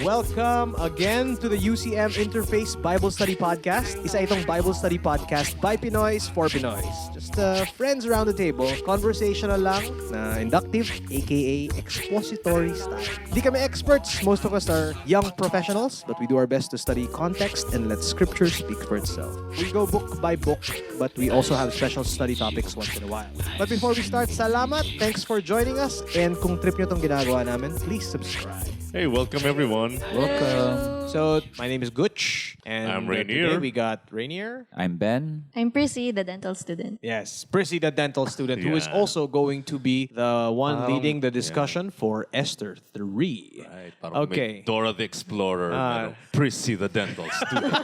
Welcome again to the UCM Interface Bible Study Podcast. Isa itong Bible Study Podcast by Pinoys for Pinoys. Just friends around the table, conversational lang, na inductive, aka expository style. Di kami experts, most of us are young professionals, but we do our best to study context and let Scripture speak for itself. We go book by book, but we also have special study topics once in a while. But before we start, salamat, thanks for joining us, and kung trip nyo tong ginagawa namin, please subscribe. Hey, welcome everyone. Welcome. So, my name is Gutch, and I'm Rainier. today we got Rainier. I'm Ben. I'm Prissy, the dental student. Yes, Prissy, the dental student, who is Yeah. also going to be the one leading the discussion for Esther 3. Right, parang Okay. may Dora the Explorer, Prissy the dental student.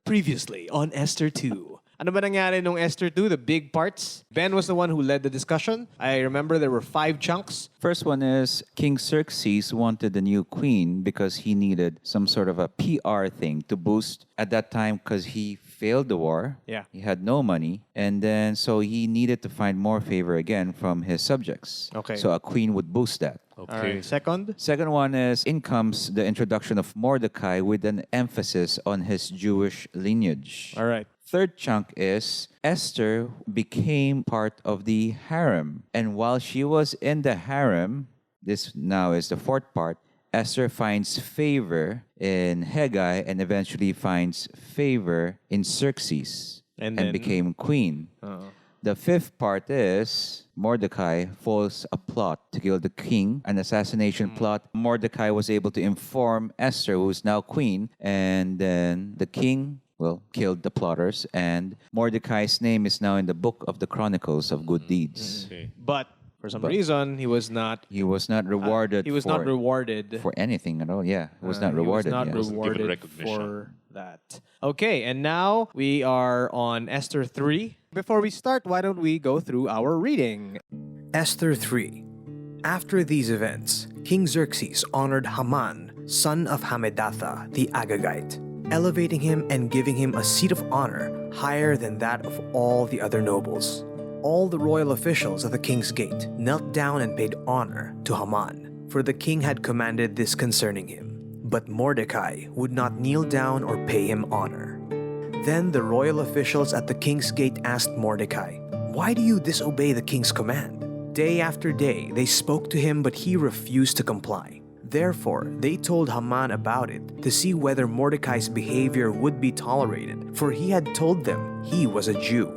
Previously on Esther 2. Ano ba nangyari nung Esther 2, the big parts? Ben was the one who led the discussion. I remember there were 5 chunks. First one is King Xerxes wanted a new queen because he needed some sort of a PR thing to boost at that time because he failed the war. Yeah. He had no money. And then so he needed to find more favor again from his subjects. Okay. So a queen would boost that. All right. Second? Second one is in comes the introduction of Mordecai with an emphasis on his Jewish lineage. All right. Third chunk is Esther became part of the harem. And while she was in the harem, this now is the fourth part, Esther finds favor in Haggai and eventually finds favor in Xerxes And and then- became queen. The fifth part is Mordecai foils a plot to kill the king, an assassination plot. Mordecai was able to inform Esther, who is now queen, and then the king killed the plotters, and Mordecai's name is now in the book of the Chronicles of Good Deeds. Okay. But for some reason, he was not. He was not rewarded. He was for, not rewarded. for anything at all. Yeah, he was not rewarded. He was not yes. rewarded Given recognition. for that. Okay, and now we are on Esther 3. Before we start, why don't we go through our reading? Esther 3. After these events, King Xerxes honored Haman, son of Hammedatha, the Agagite, elevating him and giving him a seat of honor higher than that of all the other nobles. All the royal officials at the king's gate knelt down and paid honor to Haman, for the king had commanded this concerning him. But Mordecai would not kneel down or pay him honor. Then the royal officials at the king's gate asked Mordecai, "Why do you disobey the king's command?" Day after day they spoke to him, but he refused to comply. Therefore, they told Haman about it to see whether Mordecai's behavior would be tolerated, for he had told them he was a Jew.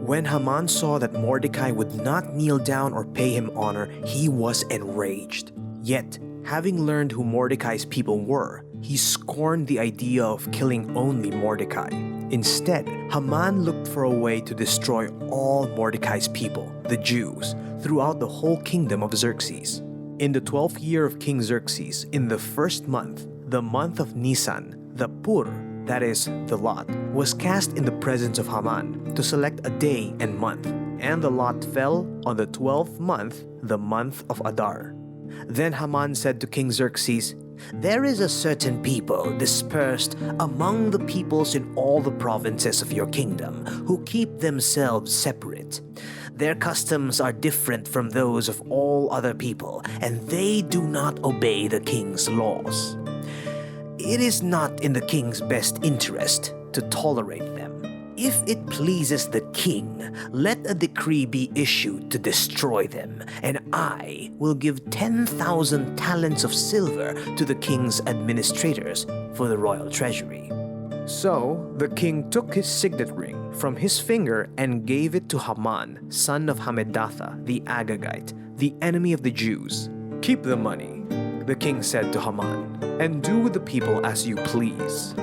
When Haman saw that Mordecai would not kneel down or pay him honor, he was enraged. Yet, having learned who Mordecai's people were, he scorned the idea of killing only Mordecai. Instead, Haman looked for a way to destroy all Mordecai's people, the Jews, throughout the whole kingdom of Xerxes. In the 12th year of King Xerxes, in the first month, the month of Nisan, the Pur, that is, the lot, was cast in the presence of Haman to select a day and month, and the lot fell on the 12th month, the month of Adar. Then Haman said to King Xerxes, "There is a certain people dispersed among the peoples in all the provinces of your kingdom who keep themselves separate. Their customs are different from those of all other people, and they do not obey the king's laws. It is not in the king's best interest to tolerate them. If it pleases the king, let a decree be issued to destroy them, and I will give 10,000 talents of silver to the king's administrators for the royal treasury." So the king took his signet ring from his finger and gave it to Haman, son of Hammedatha, the Agagite, the enemy of the Jews. "Keep the money," the king said to Haman, "and do with the people as you please."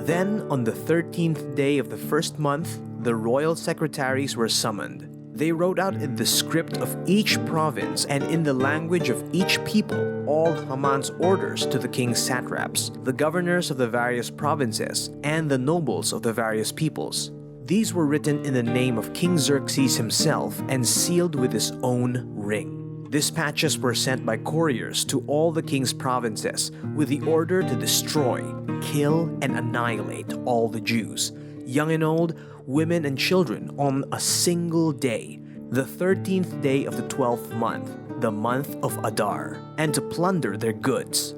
Then on the 13th day of the first month, the royal secretaries were summoned. They wrote out in the script of each province and in the language of each people all Haman's orders to the king's satraps, the governors of the various provinces, and the nobles of the various peoples. These were written in the name of King Xerxes himself and sealed with his own ring. Dispatches were sent by couriers to all the king's provinces with the order to destroy, kill, and annihilate all the Jews, young and old, women and children, on a single day, the 13th day of the 12th month, the month of Adar, and to plunder their goods.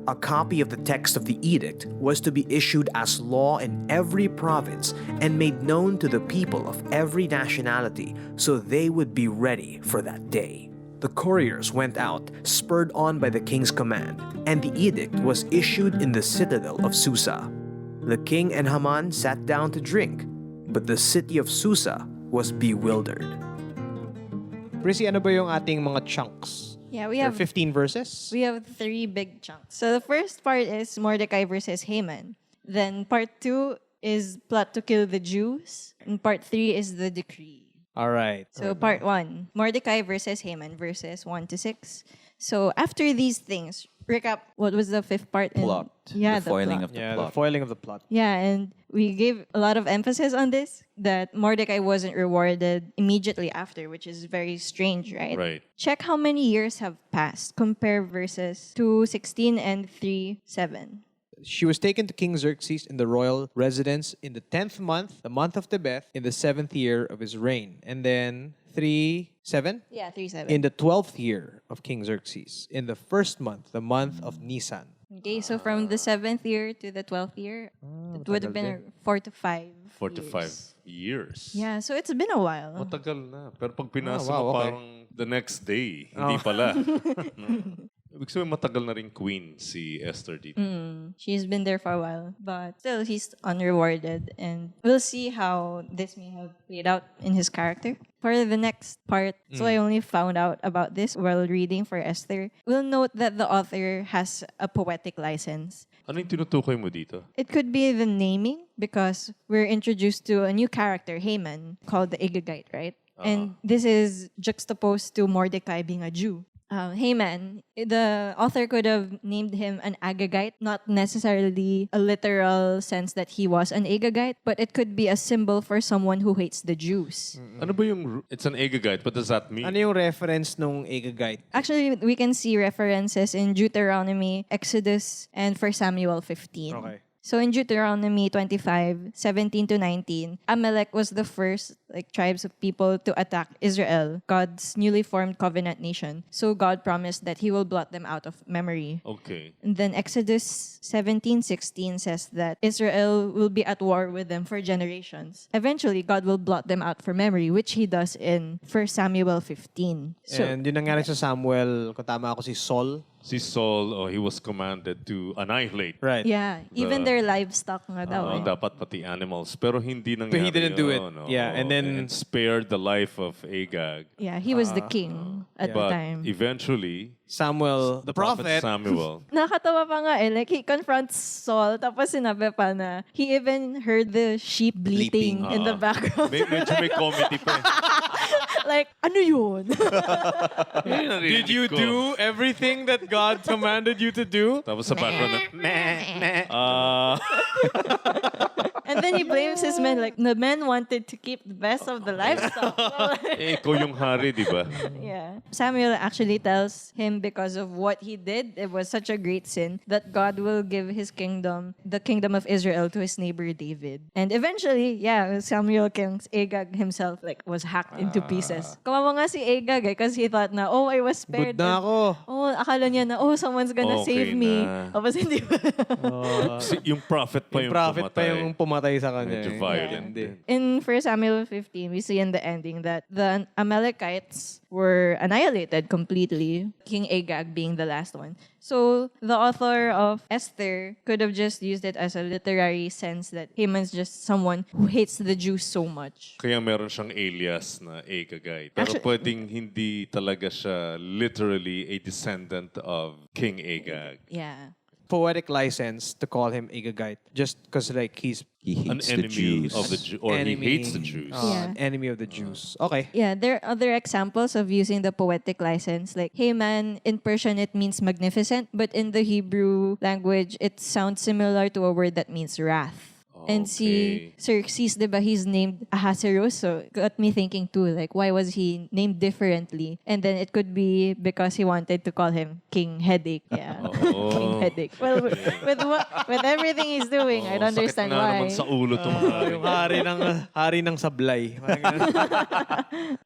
A copy of the text of the edict was to be issued as law in every province and made known to the people of every nationality so they would be ready for that day. The couriers went out, spurred on by the king's command, and the edict was issued in the citadel of Susa. The king and Haman sat down to drink, but the city of Susa was bewildered. Prissy, ano ba yung ating mga chunks? Yeah, we There are have 15 verses. we have 3 big chunks. So the first part is Mordecai versus Haman. Then part 2 is plot to kill the Jews, and part 3 is the decree. All right. So part 1, Mordecai versus Haman, verses 1 to 6. So after these things, recap, what was the 5th part? Plot. Yeah, the foiling plot. of the Yeah, plot. the foiling of the plot. Yeah, and we gave a lot of emphasis on this, that Mordecai wasn't rewarded immediately after, which is very strange, right? Right. Check how many years have passed. Compare verses 2:16 and 3:7. She was taken to King Xerxes in the royal residence in the 10th month, the month of Tebeth, in the 7th year of his reign. And then 3:7? Yeah, 3:7. In the 12th year of King Xerxes, in the 1st month, the month of Nisan. Okay, so from the 7th year to the 12th year, it would have been 4 to 5 4 to 5 years. years. Yeah, so it's been a while. Matagal na. Pero pag pinasa wow, mo okay. parang the next day, hindi pala. No? Ibig sabihin matagal na rin queen si Esther dito. She's been there for a while, but still he's unrewarded, and we'll see how this may have played out in his character. For the next part, so I only found out about this while reading for Esther. We'll note that the author has a poetic license. Ano yung tinutukoy mo dito? It could be the naming, because we're introduced to a new character, Haman, called the Agagite, right? And this is juxtaposed to Mordecai being a Jew. Haman, the author could have named him an Agagite, not necessarily a literal sense that he was an Agagite, but it could be a symbol for someone who hates the Jews. Ano ba yung... It's an Agagite. What does that mean? Ano yung reference nung Agagite? Actually, we can see references in Deuteronomy, Exodus, and 1 Samuel 15. Okay. So in Deuteronomy 25, 17 to 19, Amalek was the first tribes of people to attack Israel, God's newly formed covenant nation. So God promised that he will blot them out of memory. Okay. And then Exodus 17:16 says that Israel will be at war with them for generations. Eventually, God will blot them out for memory, which he does in 1 Samuel 15. So, And yun nangyari sa Samuel, kung tama ako, si Saul. Si Saul, he was commanded to annihilate. Right. yeah, even their livestock nga daw. Dapat pati animals. Pero hindi nangyari. But he didn't do it. yun, Yeah, and then- And spared the life of Agag. Yeah, he was the king at the But time. eventually, Samuel, the prophet. Samuel, Nakatawa pa nga like he confronts Saul, tapos sinabi pa na he even heard the sheep bleating in the background. medyo may comedy pa. Like, ano yun? Did you do everything that God commanded you to do? Tapos sa background, And then he blames his men, like, the men wanted to keep the best of the livestock. ikaw yung hari, di ba? Yeah. Samuel actually tells him because of what he did, it was such a great sin, that God will give his kingdom, the kingdom of Israel, to his neighbor David. And eventually, yeah, Samuel King's Agag himself was hacked into pieces. Kawawa nga si Agag because he thought na, oh, I was spared. Good na ako. Oh, akala niya na, oh, someone's gonna Okay save me. na. Tapos hindi ba? Yung prophet pa Yung yung prophet pa pumatay. yung pumatay sa kanya. Medyo eh. violent Hindi. din. In 1 Samuel 15, we see in the ending that the Amalekites were annihilated completely, King Agag being the last one. So the author of Esther could have just used it as a literary sense that Haman's just someone who hates the Jews so much. Kaya meron siyang alias na Agagite. Pero Actually- pwedeng hindi talaga siya literally a descendant of King Agag. Yeah. Poetic license to call him Agagite just because He An hates the enemy Jews. of the Jews. Or he hates the Jews. Yeah. An enemy of the Jews. Okay. Yeah, there are other examples of using the poetic license. Like Haman, in Persian, it means magnificent, but in the Hebrew language, it sounds similar to a word that means wrath. And si Xerxes, diba, he's named Ahasuerus. So got me thinking too, like, why was he named differently? And then it could be because he wanted to call him King Headache. Yeah. King Headache. Well, with everything he's doing, I don't understand sakit nga why. naman sa ulo tong Yung hari ng sablay. Parang ganun.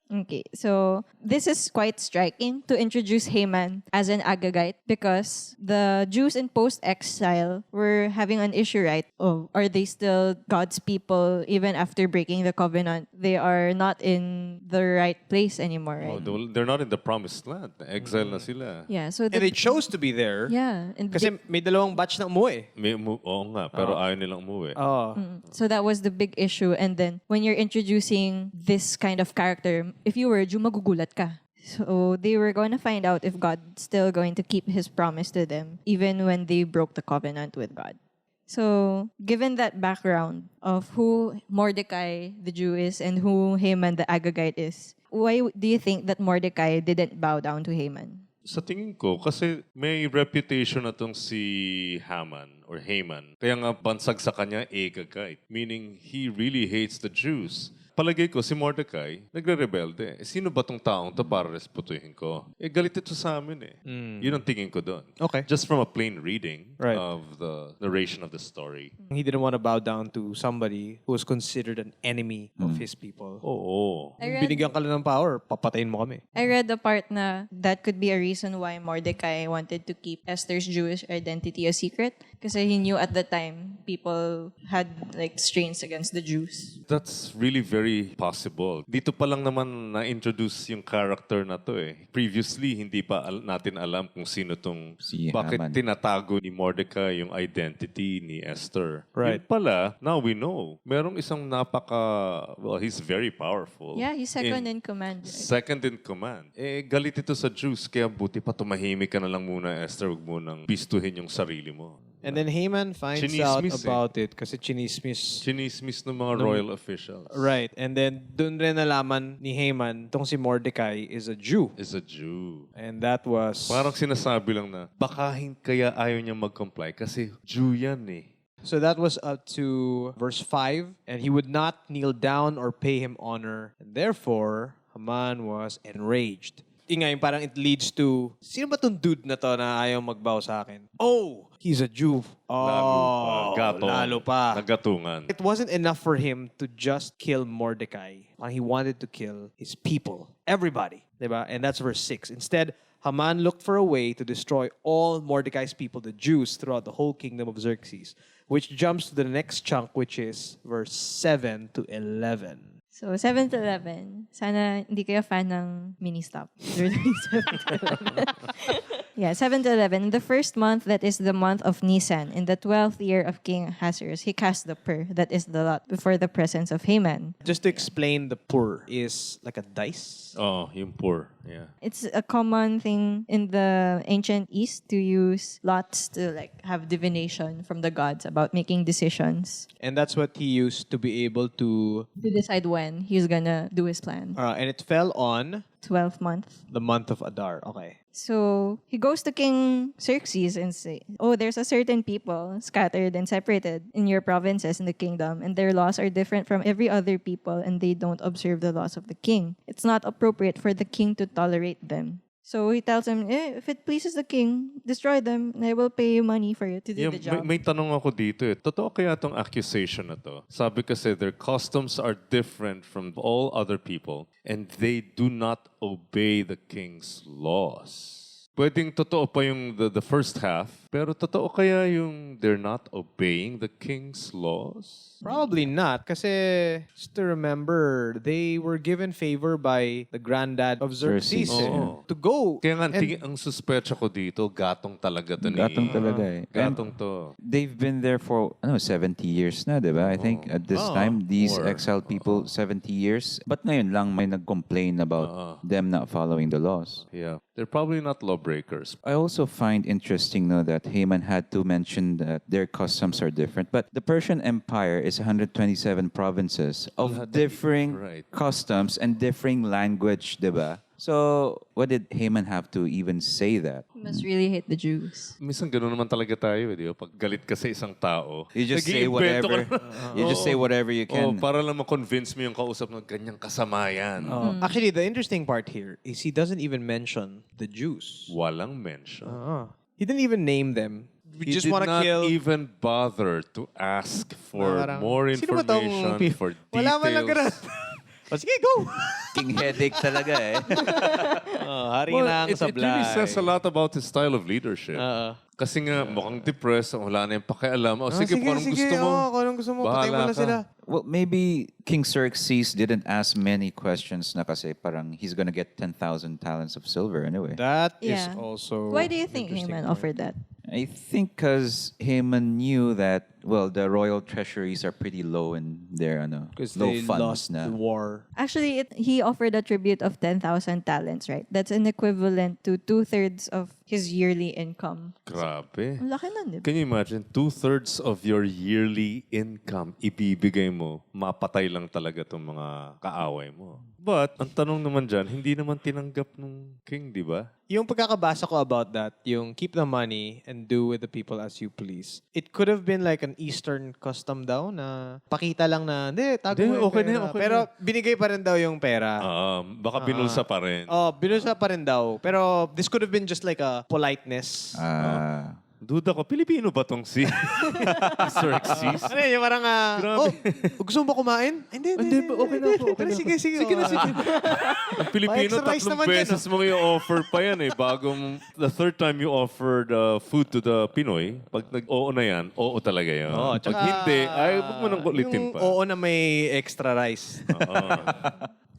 Okay, so this is quite striking to introduce Haman as an Agagite because the Jews in post-exile were having an issue, right? Oh, are they still God's people even after breaking the covenant? They are not in the right place anymore, right? They're not in the promised land. Exile na sila. Yeah, so And they chose to be there. yeah, and Kasi may dalawang batch na umuwi. Oo nga, pero ayaw nilang umuwi. Oh. so that was the big issue. And then when you're introducing this kind of character, if you were a Jew, magugulat ka. So they were going to find out if God's still going to keep his promise to them, even when they broke the covenant with God. So, given that background of who Mordecai the Jew is and who Haman the Agagite is, why do you think that Mordecai didn't bow down to Haman? Sa tingin ko, kasi may reputation na tong si Haman or Haman. Kaya nga bansag sa kanya, Agagite. Meaning, he really hates the Jews. Palagay ko, si Mordecai, nagre-rebelde. Sino ba tong taong to para respetuhin ko? Galit ito sa amin eh. Yun ang tingin ko doon. Okay. Just from a plain reading Right. of the narration of the story. He didn't want to bow down to somebody who was considered an enemy of his people. Oo. Binigyan ka lang ng power, papatayin mo kami. I read the part na that could be a reason why Mordecai wanted to keep Esther's Jewish identity a secret kasi he knew at the time people had like strains against the Jews. That's really very possible. Dito pa lang naman na-introduce yung character na to eh. Previously, hindi pa natin alam kung sino tong bakit Haman. tinatago ni Mordecai yung identity ni Esther. Right. Yun pala, now we know. Merong isang he's very powerful. Yeah, he's second in command. Right? Second in command. Galit ito sa Jews, kaya buti pa tumahimik ka na lang muna, Esther. Huwag mo nang bistuhin yung sarili mo. And then Haman finds out about it kasi chinismis. Chinismis ng mga royal officials. Right. And then dun rin nalaman ni Haman tong si Mordecai is a Jew. Is a Jew. And that was... Parang sinasabi lang na, baka kaya ayaw niya mag-comply kasi Jew yan eh. So that was up to verse 5. And he would not kneel down or pay him honor. And therefore, Haman was enraged. Ingay, parang it leads to, sino ba tong dude na to na ayaw magbow sa akin? Oh, he's a Jew. Oh, lalo pa. Nagatungan. It wasn't enough for him to just kill Mordecai. He wanted to kill his people. Everybody. Diba? And that's verse 6. Instead, Haman looked for a way to destroy all Mordecai's people, the Jews, throughout the whole kingdom of Xerxes. Which jumps to the next chunk, which is verse 7 to 11. So, 7 to 11. Sana hindi kayo fan ng mini-stop. During 7 to 11. Yeah, 7 to 11. In the first month, that is the month of Nisan, in the 12th year of King Ahasuerus, he cast the pur, that is the lot, before the presence of Haman. Just to explain, the pur is like a dice. Oh, yung poor. Yeah. It's a common thing in the ancient East to use lots to like have divination from the gods about making decisions. And that's what he used to be able to... To decide when he's gonna do his plan. and it fell on 12th month. the month of Adar. Okay. So he goes to King Xerxes and say, "Oh, there's a certain people scattered and separated in your provinces in the kingdom, and their laws are different from every other people, and they don't observe the laws of the king. It's not appropriate for the king to tolerate them." So he tells him, if it pleases the king, destroy them, and I will pay you money for you to do the job. May tanong ako dito eh. Totoo kaya tong accusation na to? Sabi kasi their customs are different from all other people and they do not obey the king's laws. Pwedeng totoo pa yung the first half, pero totoo kaya yung they're not obeying the king's laws? Probably not. Kasi, just to remember, they were given favor by the granddad of Xerxes. Xerxes. Oo. To go. Kaya nga, and- ang suspecha ko dito, gatong talaga to ni... Gatong talaga eh. Gatong to. They've been there for 70 years na, di ba? I think at this time, these More. exiled people, 70 years. But ngayon lang may nag-complain about them not following the laws. Yeah. They're probably not lawbreakers. I also find interesting that Haman had to mention that their customs are different. But the Persian Empire is 127 provinces of differing right. customs and differing language, di ba? So, what did Haman have to even say that? He must really hate the Jews. Minsan gano'n naman talaga tayo, di ba? Pag galit ka sa isang tao, You just say nag-iimbento whatever. ka na. You just say whatever you Oh, can. para lang ma-convince mo yung kausap ng ganyang kasamayan. Actually, the interesting part here is he doesn't even mention the Jews. Walang mention. He didn't even name them. We He just did want to not kill. even bother to ask for Parang, more sino ba tong information, for details. Wala man lang ganun. O sige, go! King headache talaga eh. Hari Well, ng it really says a lot about his style of leadership. Kasi nga, mukhang depressed, wala na yung pakialam. O sige, kung anong gusto mo. Kung anong gusto mo, patay mo Bahala na ka. sila. Well, maybe King Xerxes didn't ask many questions na kasi parang he's gonna get 10,000 talents of silver anyway. That is Yeah. also Why do you think interesting Haman point. offered that? I think because Haman knew that, well, the royal treasuries are pretty low in their Because low they funds lost na. the war. Actually, he offered a tribute of 10,000 talents, right? That's an equivalent to 2/3 of his yearly income. Grabe. Ang laki nun, di ba? Can you imagine, 2/3 of your yearly income ibibigay mo, mapatay lang talaga itong mga kaaway mo. But, ang tanong naman dyan, hindi naman tinanggap nung king, di ba? Yung pagkakabasa ko about that, yung keep the money and do with the people as you please. It could have been like an Eastern custom daw na pakita lang na, hindi, tago Hindi, mo yung okay na pera. yan, okay Pero na. binigay pa rin daw yung pera. Baka binulsa pa rin. Oh, binusa pa rin daw. Pero this could have been just like a politeness. Duda ko, Pilipino ba tong si Xerxes? Ano yun, yung parang, gusto mo ba kumain? Hindi, okay na po, okay na Sige, po. sige. Sige na, sige. Ang Pilipino, Pa-extra rice 3 naman yan, beses mo i-offer pa yan eh. Bago the third time you offered food to the Pinoy, pag nag-oo na yan, oo talaga yan. Oo, Pag tsaka, hindi, ay, huwag mo nang kulitin yung pa. oo na may extra rice.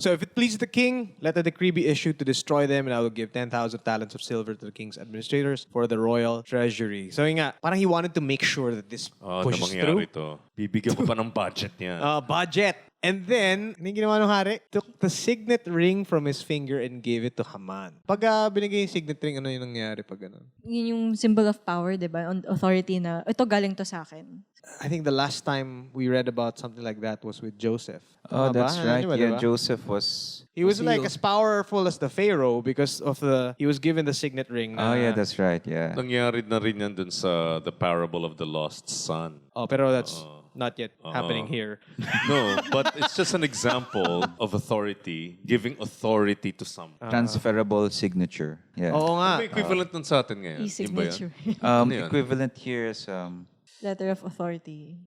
So if it pleases the king, let a decree be issued to destroy them, and I will give 10,000 talents of silver to the king's administrators for the royal treasury. So yun nga, parang he wanted to make sure that this Na pushes mangyari through. to. Bibigyan ko pa ng budget niya. Budget. And then, ano yung ginawa ng hari? Took the signet ring from his finger and gave it to Haman. Pag binigay yung signet ring, ano yung nangyari pag ganun? Yun yung symbol of power, di ba? On authority na, ito galing to sa akin. I think the last time we read about something like that was with Joseph. Oh, Tama ba? that's Ano right. yun ba, Yeah, diba? Joseph was... He was like as powerful as the Pharaoh because of he was given the signet ring. Oh, yeah, that's right. Yeah. Nangyari na rin yan dun sa the parable of the lost son. Oh, pero that's not yet happening here. No, but it's just an example of authority, giving authority to someone. Transferable signature. Yeah. Oo nga. May equivalent nun sa atin ngayon. Iba yan? E-signature. Ano yan? Equivalent here is Letter of authority.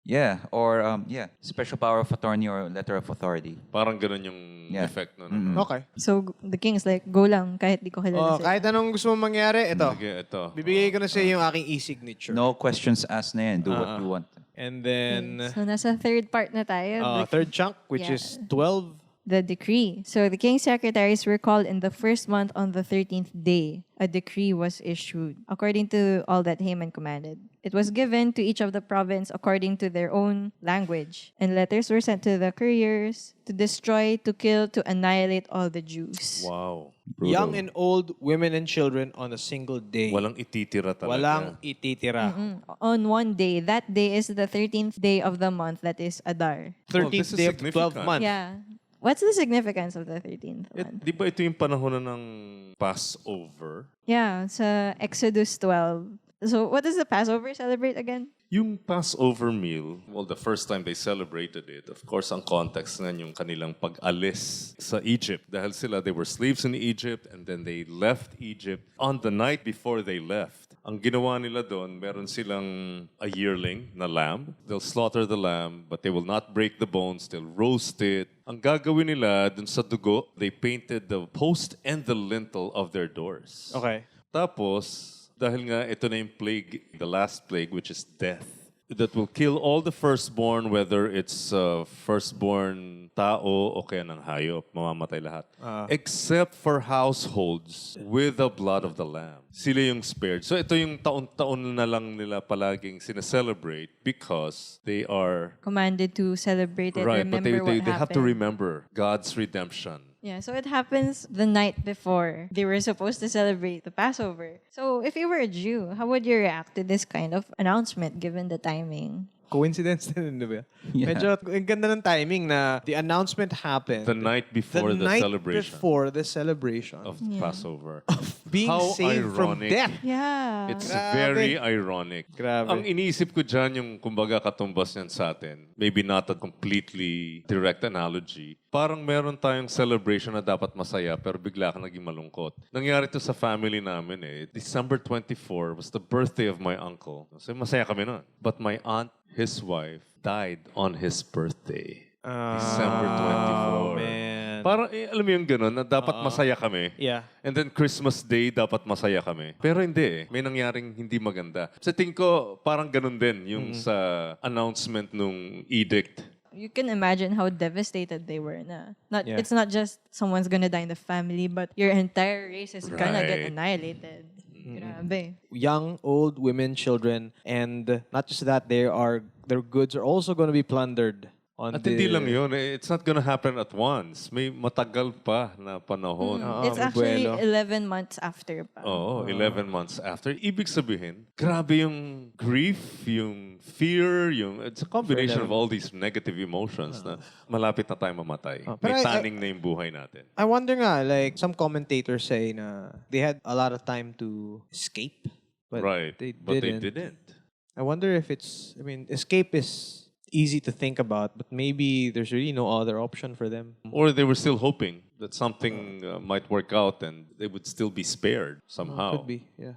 special power of attorney or letter of authority. Parang ganun yung Yeah. effect nun. Okay. So, the king is like, go lang, kahit di ko kilala sila. Kahit anong gusto mong mangyari, ito. Sige, ito. Bibigay ko na sa iyo yung aking e-signature. No questions asked na yan. Do what you want. And then, So, nasa third part na tayo. third chunk, which Yeah. is 12. The decree. So the king's secretaries were called in the first month on the 13th day. A decree was issued according to all that Haman commanded. It was given to each of the province according to their own language. And letters were sent to the couriers to destroy, to kill, to annihilate all the Jews. Wow. Young and old, women and children on a single day. Walang ititira talaga. Walang ititira. On one day. That day is the 13th day of the month. That is Adar. 13th this is day of the 12th significant. month. Yeah. What's the significance of the 13th Eh, month? di ba ito yung panahon na ng Passover? Yeah, sa Exodus 12. So what does the Passover celebrate again? Yung Passover meal, well, the first time they celebrated it, of course, ang context nga yung kanilang pag-alis sa Egypt. Dahil they were slaves in Egypt and then they left Egypt. On the night before they left, ang ginawa nila doon, meron silang a yearling na lamb. They'll slaughter the lamb, but they will not break the bones. They'll roast it. Ang gagawin nila dun sa dugo, they painted the post and the lintel of their doors. Okay. Tapos, dahil nga ito na yung plague, the last plague, which is death, that will kill all the firstborn, whether it's firstborn tao o kaya ng hayop, mamamatay lahat. Except for households with the blood of the lamb. Sila yung spared. So ito yung taon-taon na lang nila palaging sineselebrate because they are... Commanded to celebrate it, Right, but remember what they have to happened. remember God's redemption. Yeah, so it happens the night before they were supposed to celebrate the Passover. So if you were a Jew, how would you react to this kind of announcement given the timing? Coincidence din, di ba? Yeah. Medyo ang ganda ng timing na the announcement happened The night before the night celebration before the celebration. of Passover. Being How saved from ironic. death. Yeah. It's Grabe. very ironic. Grabe. Ang iniisip ko dyan yung kumbaga katumbas niyan sa atin, maybe not a completely direct analogy, parang meron tayong celebration na dapat masaya pero bigla ka naging malungkot. Nangyari to sa family namin eh. December 24 was the birthday of my uncle. So masaya kami nun. But my aunt, his wife, died on his birthday. December 24. Oh, man. Parang, alam mo yung gano'n, na dapat masaya kami. Yeah. And then Christmas Day, dapat masaya kami. Pero hindi eh. May nangyaring hindi maganda. Sa tingin ko, parang ganun din yung sa announcement nung edict. You can imagine how devastated they were. Yeah. It's not just someone's gonna die in the family, but your entire race is gonna get Right. annihilated. Grabe. Young, old, women, children, and not just that, their goods are also going to be plundered. At hindi lang yun. It's not gonna happen at once. May matagal pa na panahon. It's may actually buwelo. 11 months after pa. Oo, 11 months after. Ibig sabihin, grabe yung grief, yung fear, it's a combination of all these negative emotions na malapit na tayo mamatay. Pero May I- taning na yung buhay natin. I wonder nga, like, some commentators say na they had a lot of time to escape, but Right. they But didn't. they didn't. I wonder if escape is easy to think about, but maybe there's really no other option for them. Or they were still hoping that something might work out and they would still be spared somehow. Could be, yeah.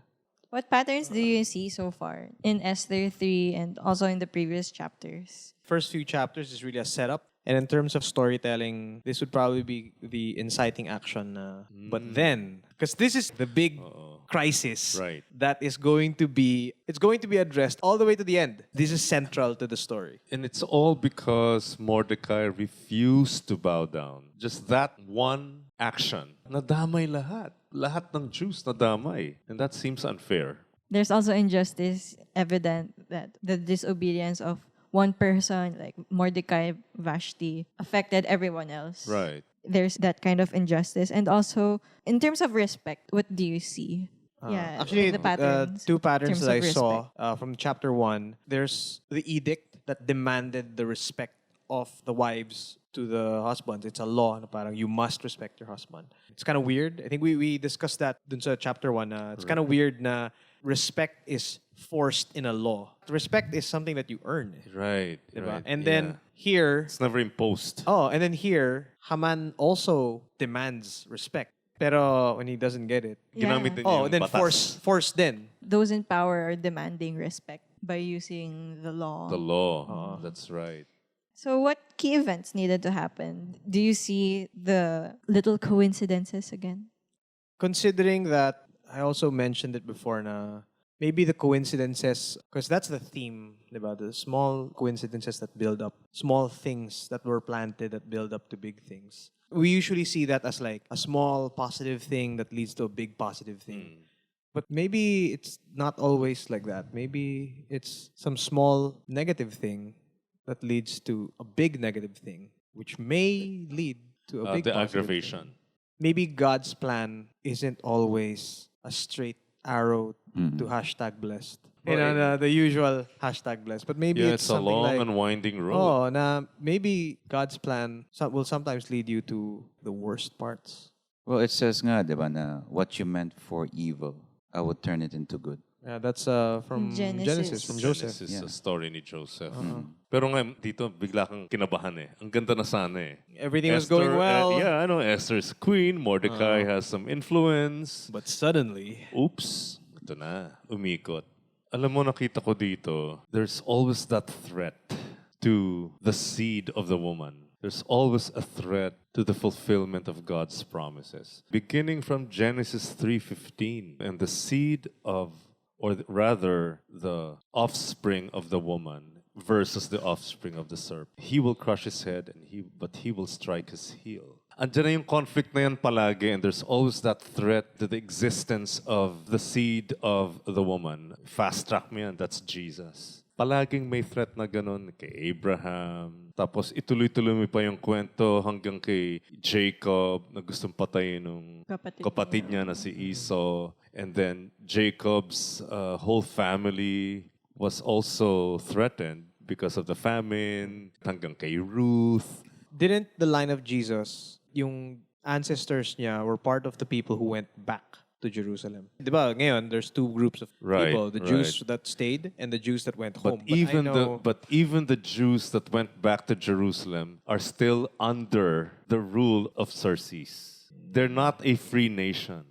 What patterns do you see so far in Esther 3 and also in the previous chapters? First few chapters is really a setup. And in terms of storytelling, this would probably be the inciting action. But then, because this is the big crisis Right. that is going to be addressed all the way to the end. This is central to the story. And it's all because Mordecai refused to bow down. Just that one action. Nadamay lahat. Lahat ng Jews nadamay. And that seems unfair. There's also injustice evident that the disobedience of one person, like Mordecai, Vashti, affected everyone else. Right. There's that kind of injustice. And also, in terms of respect, what do you see? Actually, the patterns. two in patterns terms that of I saw respect. from chapter 1. There's the edict that demanded the respect of the wives to the husbands. It's a law na parang you must respect your husband. It's kind of weird. I think we discussed that dun sa chapter 1. It's kind of weird na respect is forced in a law. Respect is something that you earn. Right. Diba? Right. And Yeah. then here, It's never imposed. and then here, Haman also demands respect. Pero when he doesn't get it, Ginamit din oh, yung and then batas. force then. Those in power are demanding respect by using the law. The law. That's right. So what key events needed to happen? Do you see the little coincidences again? Considering that, I also mentioned it before na maybe the coincidences, because that's the theme, diba? The small coincidences that build up, small things that were planted that build up to big things. We usually see that as like a small positive thing that leads to a big positive thing. But maybe it's not always like that. Maybe it's some small negative thing that leads to a big negative thing, which may lead to a big The positive aggravation. thing. Maybe God's plan isn't always a straight arrow to hashtag blessed. You know, the usual hashtag blessed. But maybe Yeah, it's it's a something long like, and winding road. oh, na maybe God's plan will sometimes lead you to the worst parts. Well, it says nga, di ba, na what you meant for evil, I would turn it into good. Yeah, that's from Genesis, from Joseph. Genesis, Yeah. a story ni Joseph. Pero nga, dito bigla kang kinabahan eh. Ang ganda na sana eh. Everything was going well. yeah, I know Esther's queen. Mordecai has some influence. But suddenly, Oops, ito na, umikot. Alam mo, nakita ko dito, there's always that threat to the seed of the woman. There's always a threat to the fulfillment of God's promises. Beginning from Genesis 3:15, and the seed of, rather, the offspring of the woman versus the offspring of the serpent. He will crush his head, but he will strike his heel. Andiyan na yung conflict na yan palagi, and there's always that threat to the existence of the seed of the woman. Fast track mo yan, that's Jesus. Palaging may threat na ganun kay Abraham. Tapos ituloy-tuloy mo pa yung kwento hanggang kay Jacob na gustong patayin ng kapatid niya na si Esau. And then Jacob's whole family was also threatened because of the famine, hanggang kay Ruth. Didn't the line of Jesus, yung ancestors niya were part of the people who went back to Jerusalem? Diba, ngayon, there's two groups of Right, people. The Jews right. that stayed and the Jews that went But home. even the Jews that went back to Jerusalem are still under the rule of Xerxes. They're not a free nation.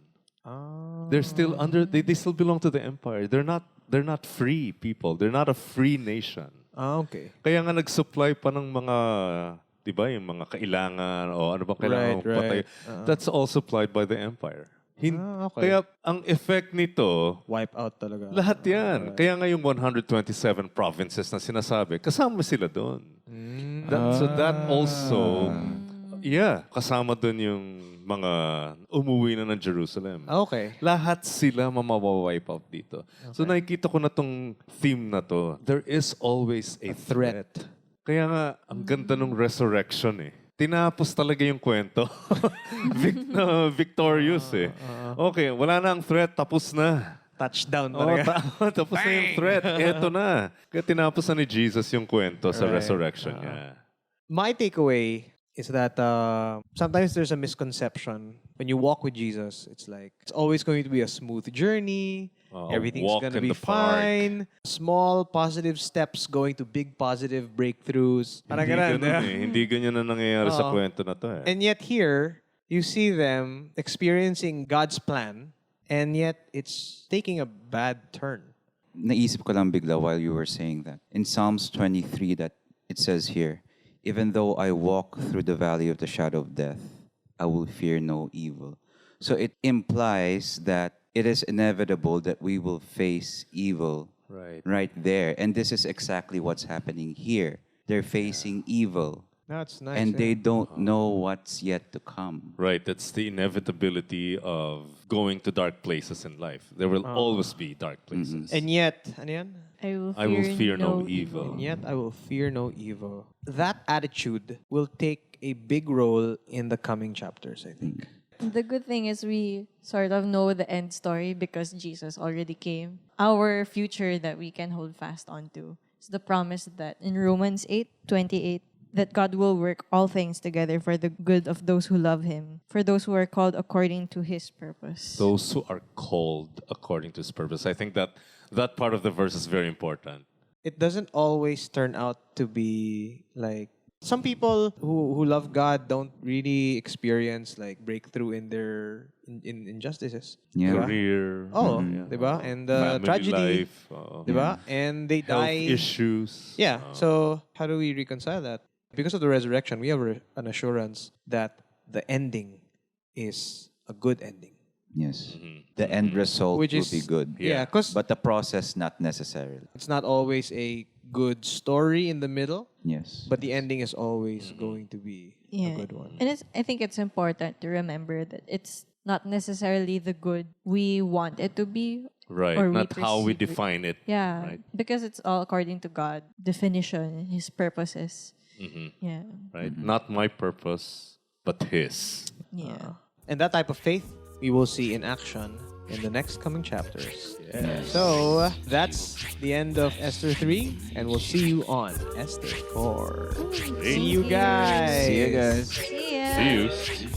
They're still under. They still belong to the empire. They're not free people. They're not a free nation. Okay. Kaya nga nag-supply pa ng mga, di ba, yung mga kailangan o ano ba kailangan Right, patay. right. That's all supplied by the empire. Okay. Kaya ang effect nito, Wipe out talaga. lahat yan. Kaya nga yung 127 provinces na sinasabi, kasama sila doon. So that also, kasama doon yung mga umuwi na ng Jerusalem. Okay. Lahat sila mamawipe out dito. So nakikita ko na tong theme na to. There is always a threat. Kaya nga, ang ganda ng resurrection eh. Tinapos talaga yung kwento. Victorious eh. Okay, wala na ang threat, tapos na. Touchdown talaga. Tapos na yung threat. Eto na. Kaya tinapos na ni Jesus yung kwento sa resurrection niya. My takeaway is that sometimes there's a misconception. When you walk with Jesus, it's like it's always going to be a smooth journey. Everything's walk going to in be the park. fine. Small positive steps going to big positive breakthroughs. Parang Hindi ganun, ganun eh. Hindi ganyan na nangyayari sa kwento na to eh. And yet here, you see them experiencing God's plan, and yet it's taking a bad turn. Naisip ko lang bigla while you were saying that. In Psalms 23 that it says here, even though I walk through the valley of the shadow of death, I will fear no evil. So it implies that it is inevitable that we will face evil right there. And this is exactly what's happening here. They're facing evil. That's nice. And they don't know what's yet to come. Right, that's the inevitability of going to dark places in life. There will always be dark places. And yet, ano yan? I will fear no evil. And yet I will fear no evil. That attitude will take a big role in the coming chapters, I think. The good thing is we sort of know the end story because Jesus already came. Our future that we can hold fast onto is the promise that in Romans 8:28 that God will work all things together for the good of those who love Him, for those who are called according to His purpose. Those who are called according to His purpose. I think that part of the verse is very important. It doesn't always turn out to be like some people who love God don't really experience like breakthrough in their injustices. Yeah. Diba? Career, Oh, diba? And family tragedy, life, diba? And they health die. issues. Yeah. So how do we reconcile that? Because of the resurrection, we have an assurance that the ending is a good ending. Yes. The end result Which will is be good. Yeah, because But the process, not necessarily. it's not always a good story in the middle, Yes. but the ending is always going to be a good one. And I think it's important to remember that it's not necessarily the good we want it to be. Right, or not how we perceive it. define it. Yeah, Right. because it's all according to God, definition, His purposes. Yeah. Right? Not my purpose, but His. Yeah. And that type of faith we will see in action in the next coming chapters. So that's the end of Esther 3, and we'll see you on Esther 4. See you guys. See you guys. See ya. See you.